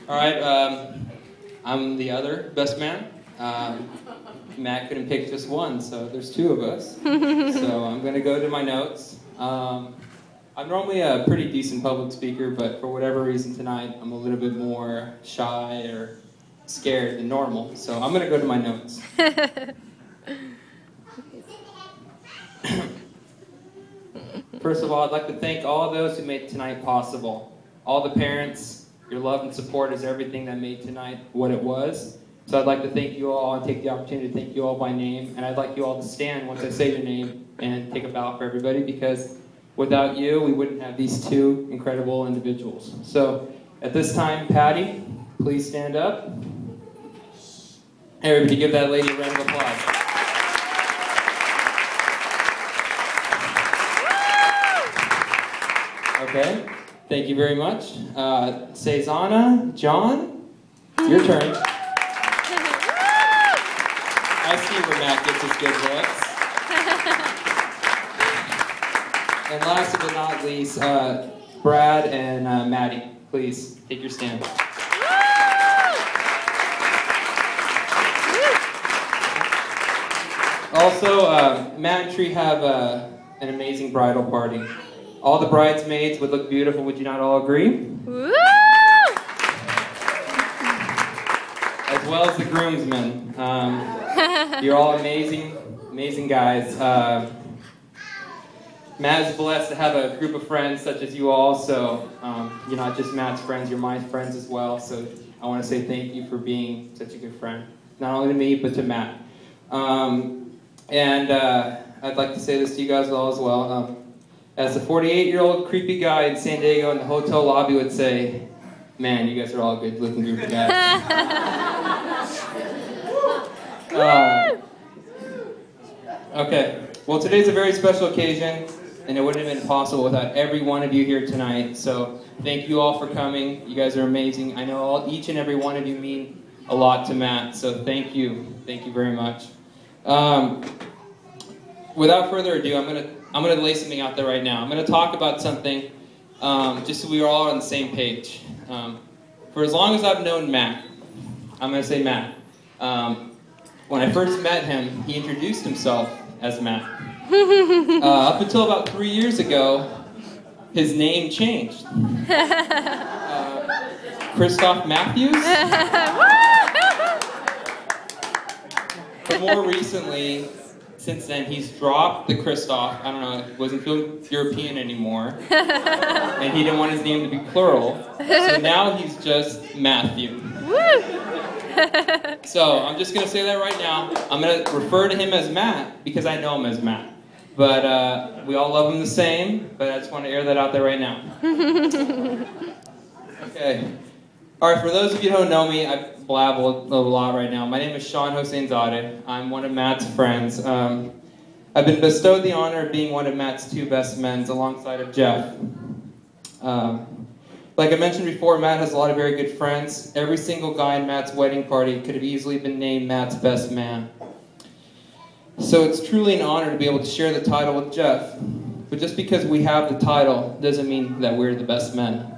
All right, I'm the other best man. Matt couldn't pick just one, so there's two of us. So I'm going to go to my notes. I'm normally a pretty decent public speaker, but for whatever reason tonight, I'm a little bit more shy or scared than normal. So I'm going to go to my notes. First of all, I'd like to thank all of those who made tonight possible. All the parents, your love and support is everything that made tonight what it was. So I'd like to thank you all and take the opportunity to thank you all by name. And I'd like you all to stand once I say your name and take a bow for everybody, because without you, we wouldn't have these two incredible individuals. So at this time, Patty, please stand up. Everybody give that lady a round of applause. Okay, thank you very much. Cezanna, John, it's your turn. I see where Matt gets his good looks. And last but not least, Brad and Maddie, please take your stand. Also, Matt and Tree have an amazing bridal party. All the bridesmaids would look beautiful, would you not all agree? Woo! As well as the groomsmen. You're all amazing, amazing guys. Matt is blessed to have a group of friends such as you all, so you're not just Matt's friends, you're my friends as well, so I want to say thank you for being such a good friend. Not only to me, but to Matt. I'd like to say this to you guys all as well. As a 48-year-old creepy guy in San Diego in the hotel lobby would say, man, you guys are all a good-looking group of guys. Okay, well, today's a very special occasion, and it wouldn't have been possible without every one of you here tonight. So thank you all for coming. You guys are amazing. I know each and every one of you mean a lot to Matt, so thank you. Thank you very much. Without further ado, I'm gonna lay something out there right now. I'm gonna talk about something just so we are all on the same page. For as long as I've known Matt, I'm gonna say Matt. When I first met him, he introduced himself as Matt. Up until about 3 years ago, his name changed. Christoph Matthews. But more recently, since then, he's dropped the Christoph. I don't know, wasn't feeling European anymore. And he didn't want his name to be plural. So now he's just Matthew. So I'm just going to say that right now. I'm going to refer to him as Matt because I know him as Matt. But we all love him the same, but I just want to air that out there right now. Okay. All right, for those of you who don't know me, I blabble a lot right now. My name is Sean Hossein-Zadeh. I'm one of Matt's friends. I've been bestowed the honor of being one of Matt's two best men alongside of Jeff. Like I mentioned before, Matt has a lot of very good friends. Every single guy in Matt's wedding party could have easily been named Matt's best man. So it's truly an honor to be able to share the title with Jeff. But just because we have the title doesn't mean that we're the best men.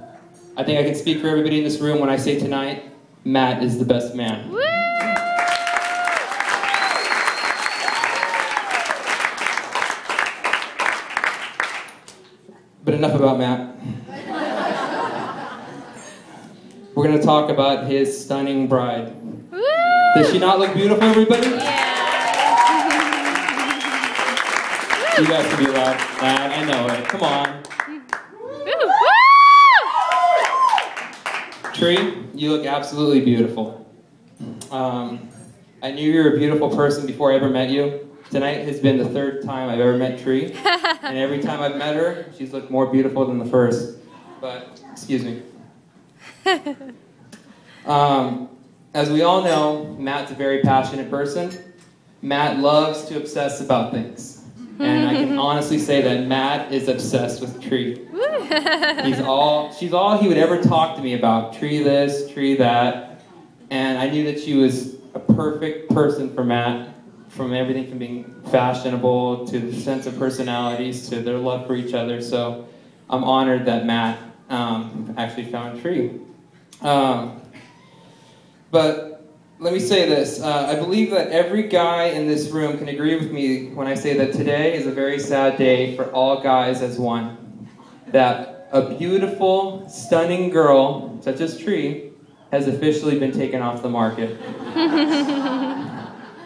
I think I can speak for everybody in this room when I say tonight, Matt is the best man. Woo! But enough about Matt. We're going to talk about his stunning bride. Woo! Does she not look beautiful, everybody? Yeah. You guys can be loud. I know it. Come on. Woo! Tree, you look absolutely beautiful. I knew you were a beautiful person before I ever met you. Tonight has been the third time I've ever met Tree. And every time I've met her, she's looked more beautiful than the first. But, excuse me. As we all know, Matt's a very passionate person. Matt loves to obsess about things. And I can honestly say that Matt is obsessed with Tree. She's all he would ever talk to me about. Tree this, Tree that. And I knew that she was a perfect person for Matt, from everything from being fashionable to the sense of personalities to their love for each other. So I'm honored that Matt actually found Tree. But let me say this. I believe that every guy in this room can agree with me when I say that today is a very sad day for all guys as one. That a beautiful, stunning girl, such as Tree, has officially been taken off the market.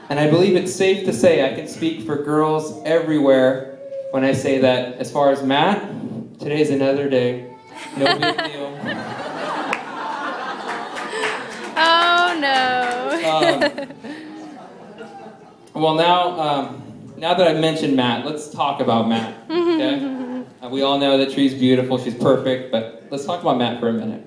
And I believe it's safe to say I can speak for girls everywhere when I say that as far as Matt, today's another day. No big deal. Oh no. Well, now that I've mentioned Matt, let's talk about Matt. Okay? We all know that Tree's beautiful, she's perfect, but let's talk about Matt for a minute.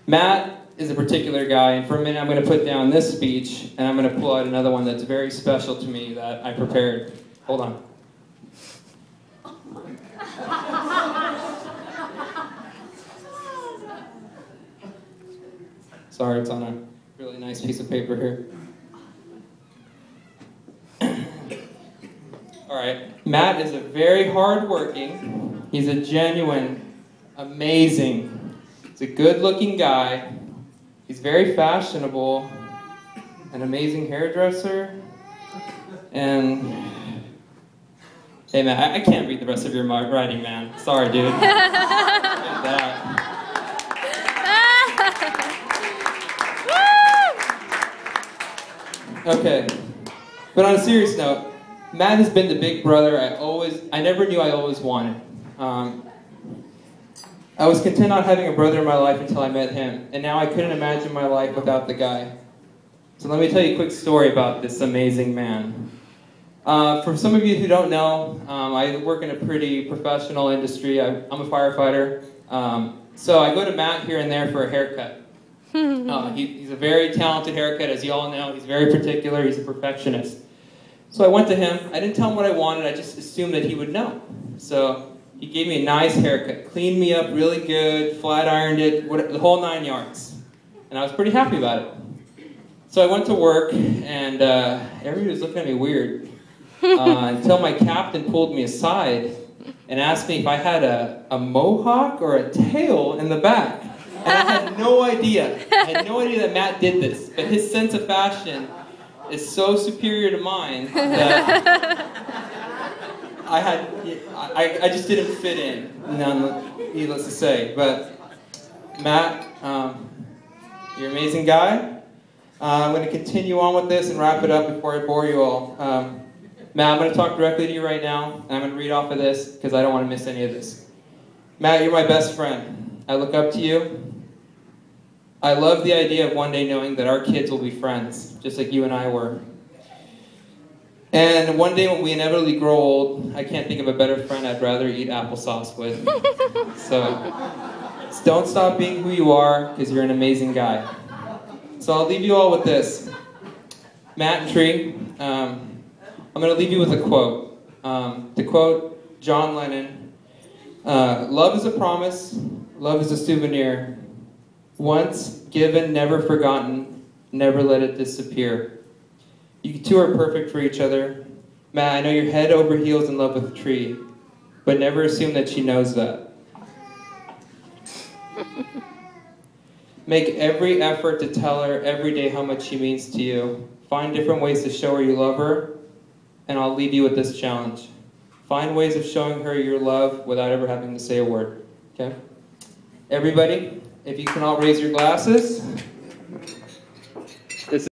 Matt is a particular guy, and for a minute I'm going to put down this speech, and I'm going to pull out another one that's very special to me that I prepared. Hold on. Sorry, it's on a really nice piece of paper here. All right, Matt is a very hardworking, he's a genuine, amazing, he's a good-looking guy, he's very fashionable, an amazing hairdresser, and hey man, I can't read the rest of your writing, man. Sorry, dude. Okay, but on a serious note, Matt has been the big brother I never knew I always wanted. I was content not having a brother in my life until I met him, and now I couldn't imagine my life without the guy. So let me tell you a quick story about this amazing man. For some of you who don't know, I work in a pretty professional industry. I'm a firefighter. So I go to Matt here and there for a haircut. He's a very talented haircut, as you all know. He's very particular. He's a perfectionist. So I went to him. I didn't tell him what I wanted. I just assumed that he would know. So he gave me a nice haircut, cleaned me up really good, flat ironed it, the whole 9 yards. And I was pretty happy about it. So I went to work, and everybody was looking at me weird until my captain pulled me aside and asked me if I had a mohawk or a tail in the back. And I had no idea. I had no idea that Matt did this. But his sense of fashion is so superior to mine that I just didn't fit in, needless to say. But Matt, you're an amazing guy. I'm going to continue on with this and wrap it up before I bore you all. Matt, I'm going to talk directly to you right now, and I'm going to read off of this because I don't want to miss any of this. Matt, you're my best friend. I look up to you. I love the idea of one day knowing that our kids will be friends, just like you and I were. And one day when we inevitably grow old, I can't think of a better friend I'd rather eat applesauce with. So don't stop being who you are, because you're an amazing guy. So I'll leave you all with this. Matt and Tree, I'm going to leave you with a quote. To quote John Lennon, love is a promise, love is a souvenir. Once given, never forgotten, never let it disappear. You two are perfect for each other. Matt, I know you're head over heels in love with Tree, but never assume that she knows that. Make every effort to tell her every day how much she means to you. Find different ways to show her you love her, and I'll leave you with this challenge. Find ways of showing her your love without ever having to say a word. Okay? Everybody, if you can all raise your glasses.